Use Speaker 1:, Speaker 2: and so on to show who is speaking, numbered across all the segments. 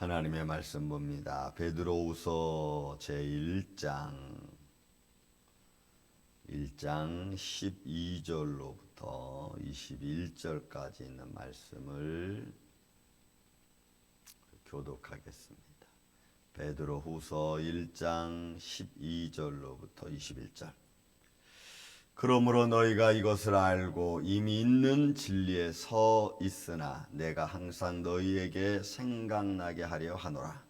Speaker 1: 하나님의 말씀 봅니다. 베드로후서 제1장 12절로부터 21절까지 있는 말씀을 교독하겠습니다. 베드로후서 1장 12절로부터 21절. 그러므로 너희가 이것을 알고 이미 있는 진리에 서 있으나 내가 항상 너희에게 생각나게 하려 하노라.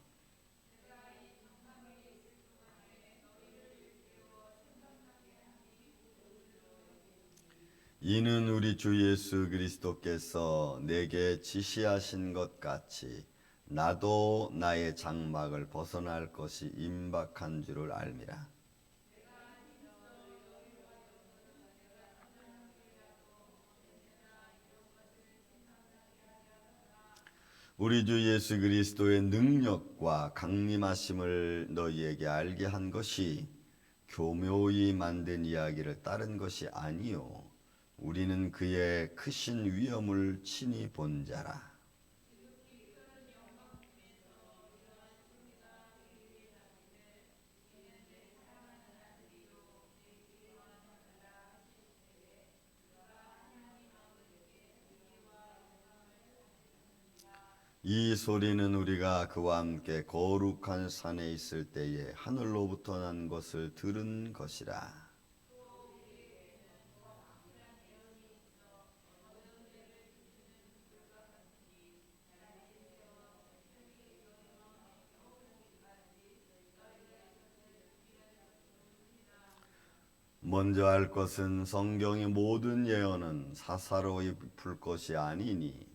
Speaker 1: 이는 우리 주 예수 그리스도께서 내게 지시하신 것 같이 나도 나의 장막을 벗어날 것이 임박한 줄을 알미라. 우리 주 예수 그리스도의 능력과 강림하심을 너희에게 알게 한 것이 교묘히 만든 이야기를 따른 것이 아니요 우리는 그의 크신 위엄을 친히 본 자라. 이 소리는 우리가 그와 함께 거룩한 산에 있을 때에 하늘로부터 난 것을 들은 것이라. 먼저 알 것은 성경의 모든 예언은 사사로이 풀 것이 아니니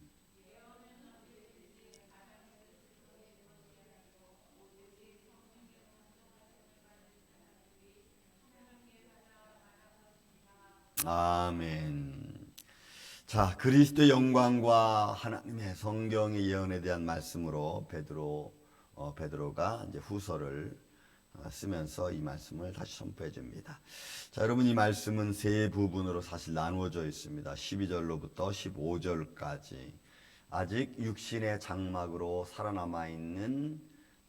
Speaker 1: 아멘. 자, 그리스도의 영광과 하나님의 성경의 예언에 대한 말씀으로 베드로가 이제 후서를 쓰면서 이 말씀을 다시 선포해 줍니다. 자, 여러분 이 말씀은 세 부분으로 사실 나누어져 있습니다. 12절로부터 15절까지 아직 육신의 장막으로 살아남아 있는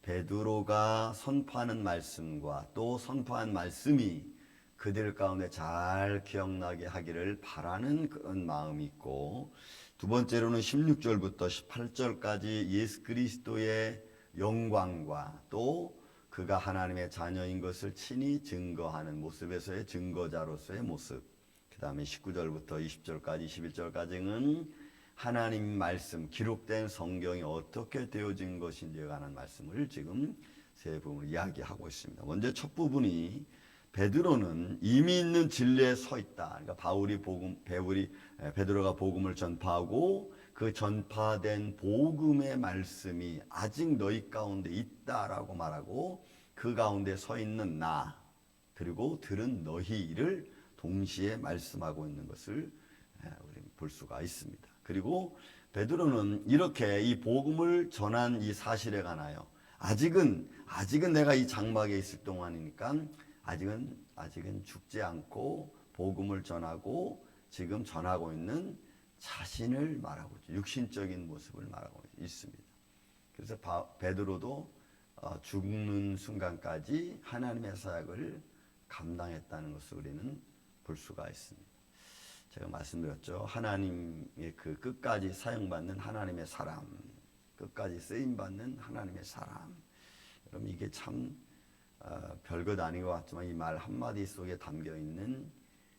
Speaker 1: 베드로가 선포하는 말씀과 또 선포한 말씀이 그들 가운데 잘 기억나게 하기를 바라는 그런 마음이 있고, 두 번째로는 16절부터 18절까지 예수 그리스도의 영광과 또 그가 하나님의 자녀인 것을 친히 증거하는 모습에서의 증거자로서의 모습, 그 다음에 19절부터 20절까지 21절까지는 하나님 말씀, 기록된 성경이 어떻게 되어진 것인지에 관한 말씀을 지금 세 부분으로 이야기하고 있습니다. 먼저 첫 부분이 베드로는 이미 있는 진리에 서 있다. 그러니까 베드로가 복음을 전파하고 그 전파된 복음의 말씀이 아직 너희 가운데 있다라고 말하고 그 가운데 서 있는 나 그리고 들은 너희를 동시에 말씀하고 있는 것을 우리는 볼 수가 있습니다. 그리고 베드로는 이렇게 이 복음을 전한 이 사실에 관하여 아직은 내가 이 장막에 있을 동안이니까 아직은 죽지 않고 복음을 전하고 지금 전하고 있는 자신을 말하고 있죠. 육신적인 모습을 말하고 있습니다. 그래서 베드로도 죽는 순간까지 하나님의 사역을 감당했다는 것을 우리는 볼 수가 있습니다. 제가 말씀드렸죠. 하나님의 그 끝까지 사용받는 하나님의 사람, 끝까지 쓰임받는 하나님의 사람. 여러분 이게 참 별것 아닌 것 같지만 이 말 한마디 속에 담겨있는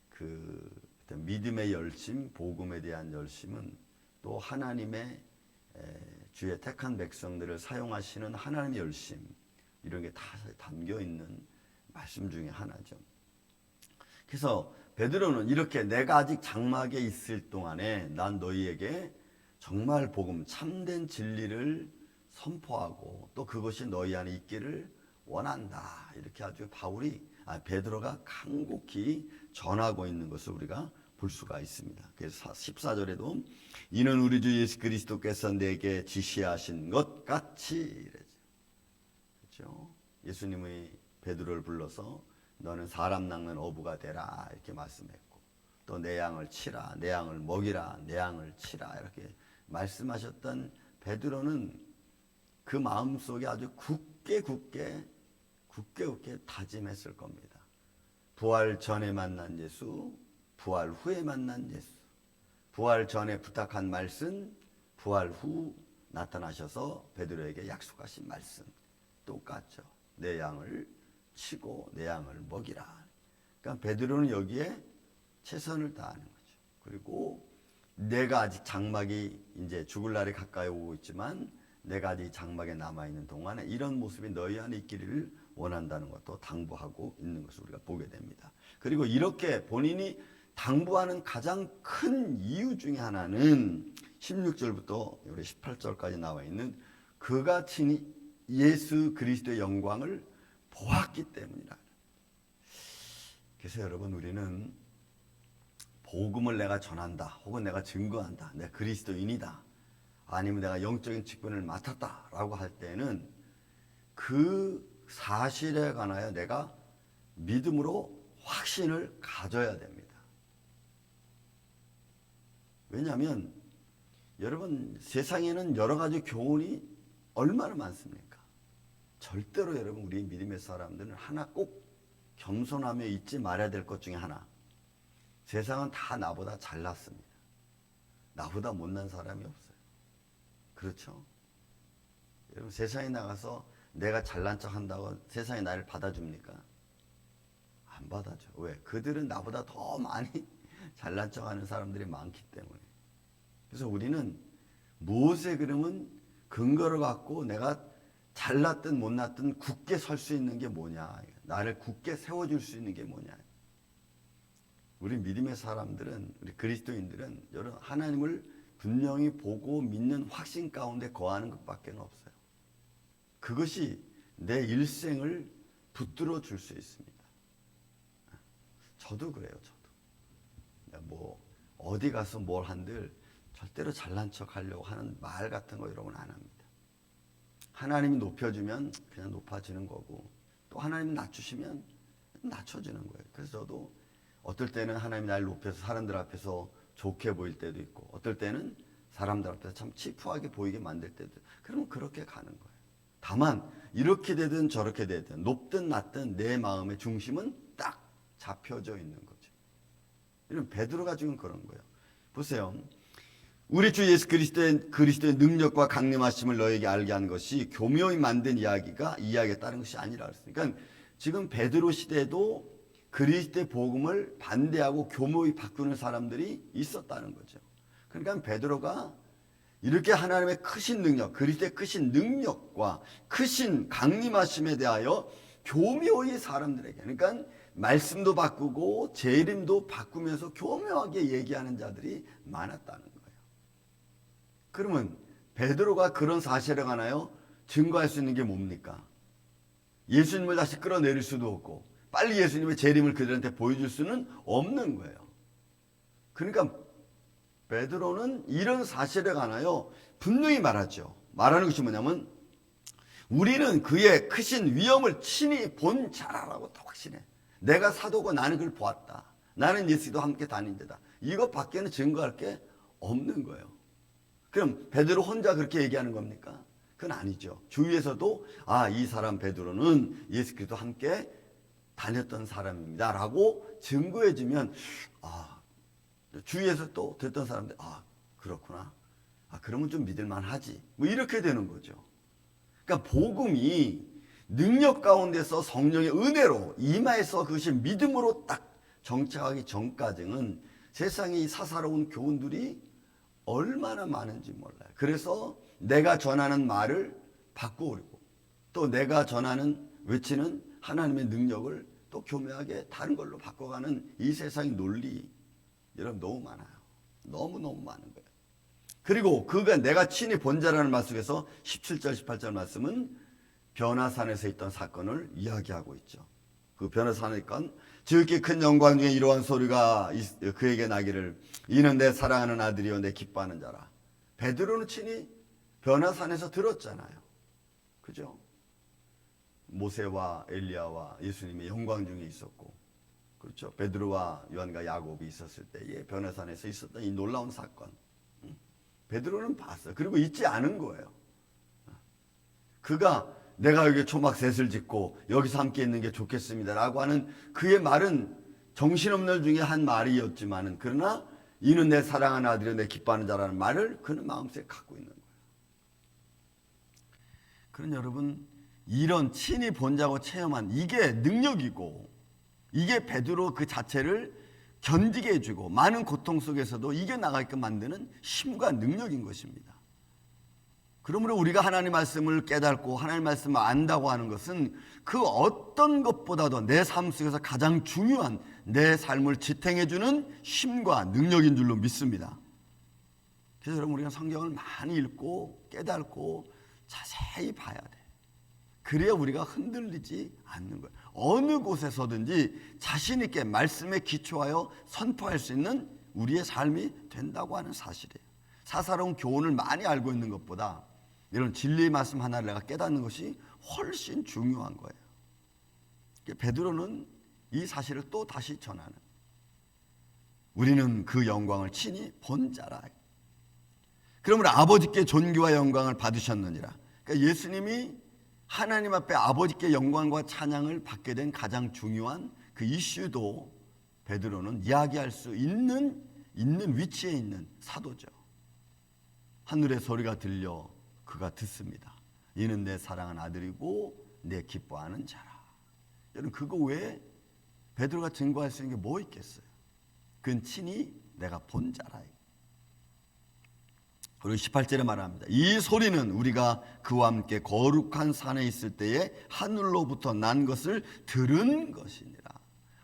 Speaker 1: 그 믿음의 열심, 복음에 대한 열심은 또 하나님의 주의 택한 백성들을 사용하시는 하나님의 열심, 이런 게 다 담겨있는 말씀 중에 하나죠. 그래서 베드로는 이렇게 내가 아직 장막에 있을 동안에 난 너희에게 정말 복음, 참된 진리를 선포하고 또 그것이 너희 안에 있기를 원한다. 이렇게 아주 베드로가 간곡히 전하고 있는 것을 우리가 볼 수가 있습니다. 그래서 14절에도 이는 우리 주 예수 그리스도께서 내게 지시하신 것 같이 이래죠. 그렇죠? 예수님이 베드로를 불러서 너는 사람 낚는 어부가 되라 이렇게 말씀했고 또 내 양을 치라, 내 양을 먹이라, 내 양을 치라 이렇게 말씀하셨던 베드로는 그 마음속에 아주 굳게 다짐했을 겁니다. 부활 전에 만난 예수, 부활 후에 만난 예수, 부활 전에 부탁한 말씀, 부활 후 나타나셔서 베드로에게 약속하신 말씀 똑같죠. 내 양을 치고 내 양을 먹이라. 그러니까 베드로는 여기에 최선을 다하는 거죠. 그리고 내가 아직 장막이 이제 죽을 날이 가까이 오고 있지만 내가 아직 장막에 남아있는 동안에 이런 모습이 너희 안에 있기를 원한다는 것도 당부하고 있는 것을 우리가 보게 됩니다. 그리고 이렇게 본인이 당부하는 가장 큰 이유 중에 하나는 16절부터 우리 18절까지 나와 있는 그가 친히 예수 그리스도의 영광을 보았기 때문이라. 그래서 여러분, 우리는 복음을 내가 전한다, 혹은 내가 증거한다, 내가 그리스도인이다, 아니면 내가 영적인 직분을 맡았다라고 할 때는 그 사실에 관하여 내가 믿음으로 확신을 가져야 됩니다. 왜냐하면 여러분, 세상에는 여러 가지 교훈이 얼마나 많습니까? 절대로 여러분, 우리 믿음의 사람들은 하나 꼭 겸손하며 잊지 말아야 될 것 중에 하나, 세상은 다 나보다 잘났습니다. 나보다 못난 사람이 없어요. 그렇죠? 여러분, 세상에 나가서 내가 잘난 척 한다고 세상이 나를 받아줍니까? 안 받아줘. 왜? 그들은 나보다 더 많이 잘난 척 하는 사람들이 많기 때문에. 그래서 우리는 무엇에 그러면 근거를 갖고 내가 잘났든 못났든 굳게 설 수 있는 게 뭐냐, 나를 굳게 세워줄 수 있는 게 뭐냐. 우리 믿음의 사람들은, 우리 그리스도인들은 여러분, 하나님을 분명히 보고 믿는 확신 가운데 거하는 것밖에 없어요. 그것이 내 일생을 붙들어 줄 수 있습니다. 저도 그래요. 저도 뭐 어디 가서 뭘 한들 절대로 잘난 척 하려고 하는 말 같은 거 여러분 안 합니다. 하나님이 높여주면 그냥 높아지는 거고, 또 하나님이 낮추시면 낮춰지는 거예요. 그래서 저도 어떨 때는 하나님이 날 높여서 사람들 앞에서 좋게 보일 때도 있고, 어떨 때는 사람들 앞에서 참 치푸하게 보이게 만들 때도 있고, 그러면 그렇게 가는 거예요. 다만 이렇게 되든 저렇게 되든 높든 낮든 내 마음의 중심은 딱 잡혀져 있는 거죠. 이런 베드로가 지금 그런 거예요. 보세요. 우리 주 예수 그리스도의 능력과 강림하심을 너에게 알게 한 것이 교묘히 만든 이야기에 따른 것이 아니라 그랬어요. 그러니까 지금 베드로 시대에도 그리스도의 복음을 반대하고 교묘히 바꾸는 사람들이 있었다는 거죠. 그러니까 베드로가 이렇게 하나님의 크신 능력, 그리스도의 크신 능력과 크신 강림하심에 대하여 교묘히 사람들에게, 그러니까 말씀도 바꾸고 재림도 바꾸면서 교묘하게 얘기하는 자들이 많았다는 거예요. 그러면 베드로가 그런 사실에 관하여 증거할 수 있는 게 뭡니까? 예수님을 다시 끌어내릴 수도 없고 빨리 예수님의 재림을 그들한테 보여줄 수는 없는 거예요. 그러니까 베드로는 이런 사실에 관하여 분명히 말하죠. 말하는 것이 뭐냐면, 우리는 그의 크신 위엄을 친히 본 자라라고 확신해. 내가 사도고 나는 그걸 보았다. 나는 예수도 함께 다닌 데다. 이것밖에는 증거할 게 없는 거예요. 그럼 베드로 혼자 그렇게 얘기하는 겁니까? 그건 아니죠. 주위에서도 이 사람 베드로는 예수 그리스도 함께 다녔던 사람입니다 라고 증거해주면 주위에서 또 듣던 사람들 그렇구나, 그러면 좀 믿을만 하지, 뭐 이렇게 되는 거죠. 그러니까 복음이 능력 가운데서 성령의 은혜로 임하여서 그것이 믿음으로 딱 정착하기 전까지는 세상의 이 사사로운 교훈들이 얼마나 많은지 몰라요. 그래서 내가 전하는 말을 바꾸고, 또 내가 외치는 하나님의 능력을 또 교묘하게 다른 걸로 바꿔가는 이 세상의 논리, 여러분 너무 많아요. 너무너무 많은 거예요. 그리고 그가 내가 친히 본 자라는 말 속에서 17절 18절 말씀은 변화산에서 있던 사건을 이야기하고 있죠. 그 변화산에 있건 지극히 큰 영광 중에 이러한 소리가 그에게 나기를, 이는 내 사랑하는 아들이요 내 기뻐하는 자라. 베드로는 친히 변화산에서 들었잖아요. 그죠? 모세와 엘리야와 예수님의 영광 중에 있었고, 그렇죠? 베드로와 요한과 야곱이 있었을 때에 변화산에서 있었던 이 놀라운 사건, 베드로는 봤어요. 그리고 잊지 않은 거예요. 그가 내가 여기 초막셋을 짓고 여기서 함께 있는 게 좋겠습니다라고 하는 그의 말은 정신없는 중에 한 말이었지만은, 그러나 이는 내 사랑하는 아들이요 내 기뻐하는 자라는 말을 그는 마음속에 갖고 있는 거예요. 그런 여러분, 이런 친히 본자고 체험한 이게 능력이고, 이게 베드로 그 자체를 견디게 해주고 많은 고통 속에서도 이겨나가게끔 만드는 힘과 능력인 것입니다. 그러므로 우리가 하나님 말씀을 깨닫고 하나님 말씀을 안다고 하는 것은 그 어떤 것보다도 내 삶 속에서 가장 중요한 내 삶을 지탱해주는 힘과 능력인 줄로 믿습니다. 그래서 여러분, 우리가 성경을 많이 읽고 깨닫고 자세히 봐야 돼. 그래야 우리가 흔들리지 않는 거예요. 어느 곳에서든지 자신 있게 말씀에 기초하여 선포할 수 있는 우리의 삶이 된다고 하는 사실이에요. 사사로운 교훈을 많이 알고 있는 것보다 이런 진리의 말씀 하나를 내가 깨닫는 것이 훨씬 중요한 거예요. 베드로는 이 사실을 또 다시 전하는, 우리는 그 영광을 친히 본 자라. 그러므로 아버지께 존귀와 영광을 받으셨느니라. 그러니까 예수님이 하나님 앞에 아버지께 영광과 찬양을 받게 된 가장 중요한 그 이슈도 베드로는 이야기할 수 있는 위치에 있는 사도죠. 하늘의 소리가 들려 그가 듣습니다. 이는 내 사랑하는 아들이고 내 기뻐하는 자라. 여러분, 그거 외에 베드로가 증거할 수 있는 게 뭐 있겠어요? 그건 친히 내가 본 자라. 그리고 18절에 말합니다. 이 소리는 우리가 그와 함께 거룩한 산에 있을 때에 하늘로부터 난 것을 들은 것이니라.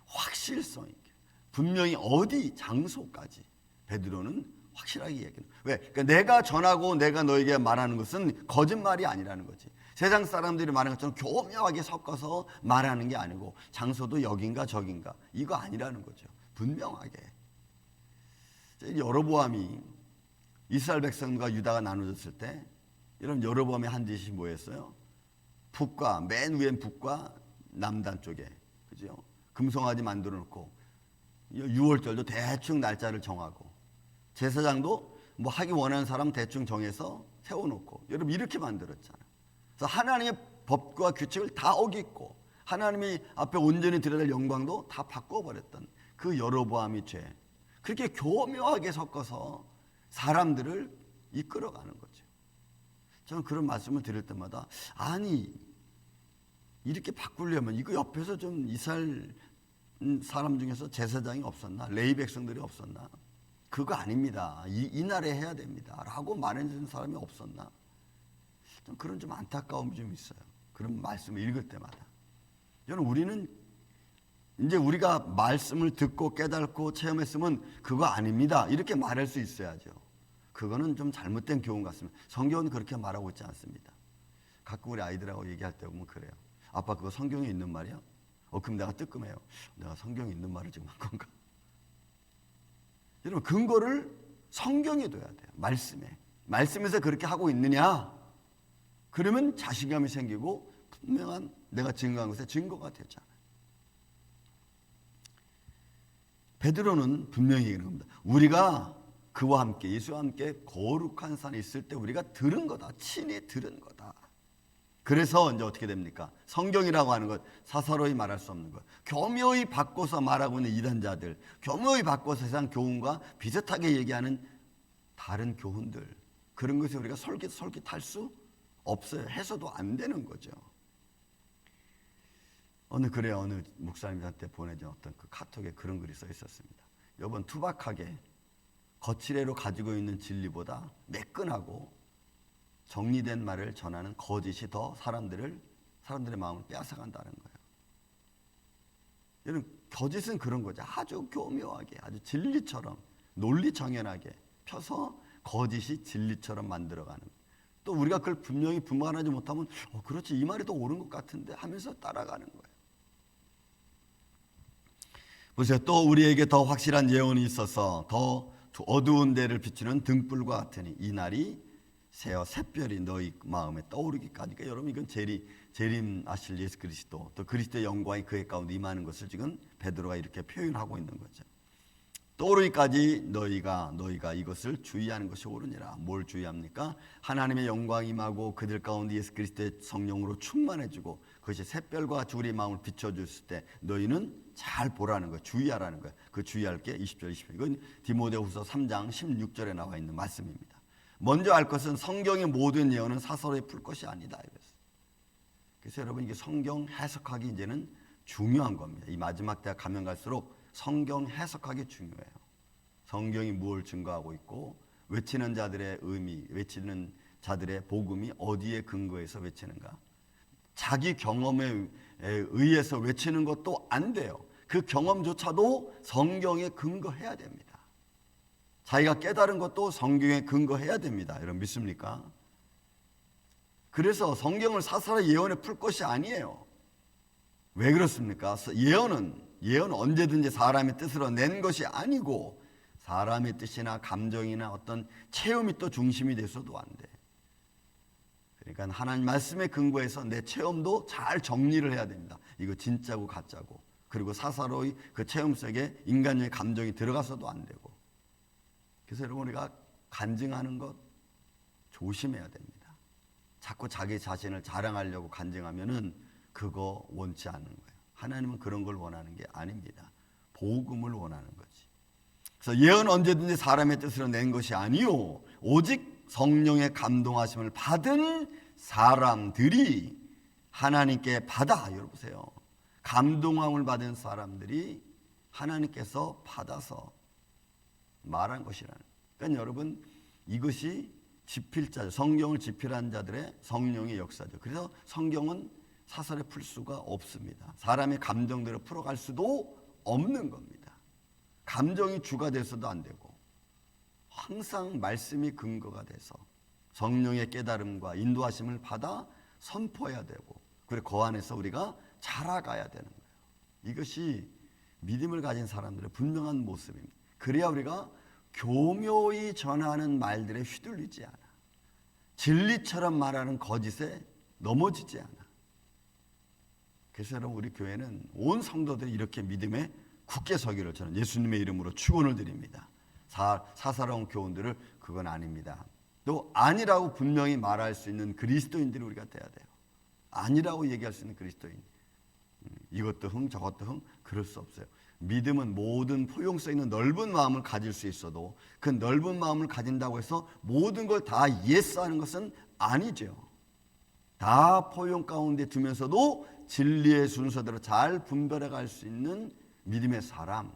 Speaker 1: 확실성 있게, 분명히 어디 장소까지 베드로는 확실하게 얘기해요. 왜? 그러니까 내가 전하고 내가 너에게 말하는 것은 거짓말이 아니라는 거지. 세상 사람들이 말하는 것처럼 교묘하게 섞어서 말하는 게 아니고, 장소도 여긴가 저긴가 이거 아니라는 거죠. 분명하게. 여로보암이 이스라엘 백성과 유다가 나눠졌을 때, 이런 여로보암이 한 짓이 뭐였어요? 북과, 맨 위엔 북과 남단 쪽에, 그죠? 금송아지 만들어 놓고, 6월절도 대충 날짜를 정하고, 제사장도 뭐 하기 원하는 사람 대충 정해서 세워놓고, 여러분 이렇게 만들었잖아요. 그래서 하나님의 법과 규칙을 다 어겼고, 하나님이 앞에 온전히 드려야 될 영광도 다 바꿔버렸던 그 여로보암의 죄, 그렇게 교묘하게 섞어서 사람들을 이끌어가는 거죠. 저는 그런 말씀을 드릴 때마다, 아니 이렇게 바꾸려면 이거 옆에서 좀 이스라엘 사람 중에서 제사장이 없었나, 레위 백성들이 없었나, 그거 아닙니다, 이 날에 해야 됩니다 라고 말해주는 사람이 없었나. 좀 그런 좀 안타까움이 좀 있어요. 그런 말씀을 읽을 때마다. 저는 우리는 이제 우리가 말씀을 듣고 깨닫고 체험했으면 그거 아닙니다 이렇게 말할 수 있어야죠. 그거는 좀 잘못된 교훈 같습니다. 성경은 그렇게 말하고 있지 않습니다. 가끔 우리 아이들하고 얘기할 때 보면 그래요. 아빠 그거 성경에 있는 말이야? 그럼 내가 뜨끔해요. 내가 성경에 있는 말을 지금 한 건가? 여러분, 근거를 성경에 둬야 돼요. 말씀에서 그렇게 하고 있느냐? 그러면 자신감이 생기고 분명한 내가 증거한 것에 증거가 되잖아요. 베드로는 분명히 얘기하는 겁니다. 우리가 그와 함께, 예수와 함께 거룩한 산에 있을 때 우리가 들은 거다. 친히 들은 거다. 그래서 이제 어떻게 됩니까? 성경이라고 하는 것, 사사로이 말할 수 없는 것, 교묘히 바꿔서 말하고 있는 이단자들, 교묘히 바꿔서 세상 교훈과 비슷하게 얘기하는 다른 교훈들, 그런 것에 우리가 솔깃할 수 없어요. 해서도 안 되는 거죠. 어느 목사님한테 보내준 어떤 그 카톡에 그런 글이 써 있었습니다. 여러분, 투박하게 거칠애로 가지고 있는 진리보다 매끈하고 정리된 말을 전하는 거짓이 더 사람들의 마음을 빼앗아간다는 거예요. 여러분, 거짓은 그런 거죠. 아주 교묘하게, 아주 진리처럼 논리정연하게 펴서 거짓이 진리처럼 만들어가는 거예요. 또 우리가 그걸 분명히 분간하지 못하면 그렇지, 이 말이 더 옳은 것 같은데 하면서 따라가는 거예요. 보세요. 또 우리에게 더 확실한 예언이 있어서 더 어두운 데를 비추는 등불과 같으니 이 날이 새어 샛별이 너희 마음에 떠오르기까지. 그러니까 여러분, 이건 재림하실 예수 그리스도, 또 그리스도의 영광이 그의 가운데 임하는 것을 지금 베드로가 이렇게 표현하고 있는 거죠. 또르기까지 너희가 이것을 주의하는 것이 옳으니라. 뭘 주의합니까? 하나님의 영광이 임하고 그들 가운데 예수 그리스도의 성령으로 충만해지고 그것이 샛별과 주의 마음을 비춰줬을 때 너희는 잘 보라는 거예요. 주의하라는 거예요. 그 주의할 게 20절 20절. 이건 디모데후서 3장 16절에 나와 있는 말씀입니다. 먼저 알 것은 성경의 모든 예언은 사설에 풀 것이 아니다. 그래서 여러분 이게 성경 해석하기 이제는 중요한 겁니다. 이 마지막 때가 가면 갈수록 성경 해석하기 중요해요. 성경이 무엇을 증거하고 있고 외치는 자들의 의미, 외치는 자들의 복음이 어디에 근거해서 외치는가? 자기 경험에 의해서 외치는 것도 안 돼요. 그 경험조차도 성경에 근거해야 됩니다. 자기가 깨달은 것도 성경에 근거해야 됩니다. 여러분 믿습니까? 그래서 성경을 사사로이 예언에 풀 것이 아니에요. 왜 그렇습니까? 예언은 언제든지 사람의 뜻으로 낸 것이 아니고 사람의 뜻이나 감정이나 어떤 체험이 또 중심이 돼서도 안 돼. 그러니까 하나님 말씀에 근거해서 내 체험도 잘 정리를 해야 됩니다. 이거 진짜고 가짜고. 그리고 사사로이 그 체험 속에 인간의 감정이 들어가서도 안 되고. 그래서 여러분 우리가 간증하는 것 조심해야 됩니다. 자꾸 자기 자신을 자랑하려고 간증하면은 그거 원치 않는 거예요. 하나님은 그런 걸 원하는 게 아닙니다. 복음을 원하는 거지. 그래서 예언 언제든지 사람의 뜻으로 낸 것이 아니요 오직 성령의 감동하심을 받은 사람들이 하나님께 받아. 여러분 보세요. 감동함을 받은 사람들이 하나님께서 받아서 말한 것이라는. 그러니까 여러분 이것이 지필자, 성경을 지필한 자들의 성령의 역사죠. 그래서 성경은 사설에 풀 수가 없습니다. 사람의 감정대로 풀어갈 수도 없는 겁니다. 감정이 주가 돼서도 안 되고 항상 말씀이 근거가 돼서 성령의 깨달음과 인도하심을 받아 선포해야 되고 그리고 그 안에서 우리가 자라가야 되는 거예요. 이것이 믿음을 가진 사람들의 분명한 모습입니다. 그래야 우리가 교묘히 전하는 말들에 휘둘리지 않아. 진리처럼 말하는 거짓에 넘어지지 않아. 그래서 여러분 우리 교회는 온 성도들이 이렇게 믿음에 굳게 서기를 저는 예수님의 이름으로 축원을 드립니다. 사사로운 교훈들을 그건 아닙니다. 또 아니라고 분명히 말할 수 있는 그리스도인들이 우리가 돼야 돼요. 아니라고 얘기할 수 있는 그리스도인. 이것도 흥 저것도 흥 그럴 수 없어요. 믿음은 모든 포용성 있는 넓은 마음을 가질 수 있어도 그 넓은 마음을 가진다고 해서 모든 걸 다 예스하는 것은 아니죠. 다 포용 가운데 두면서도 진리의 순서대로 잘 분별해 갈 수 있는 믿음의 사람,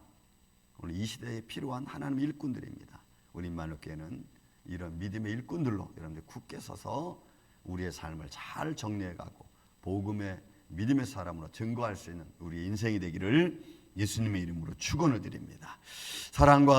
Speaker 1: 오늘 이 시대에 필요한 하나님의 일꾼들입니다. 우리 임마누엘교회는 이런 믿음의 일꾼들로 여러분들 굳게 서서 우리의 삶을 잘 정리해가고 복음의 믿음의 사람으로 증거할 수 있는 우리 인생이 되기를 예수님의 이름으로 축원을 드립니다. 사랑과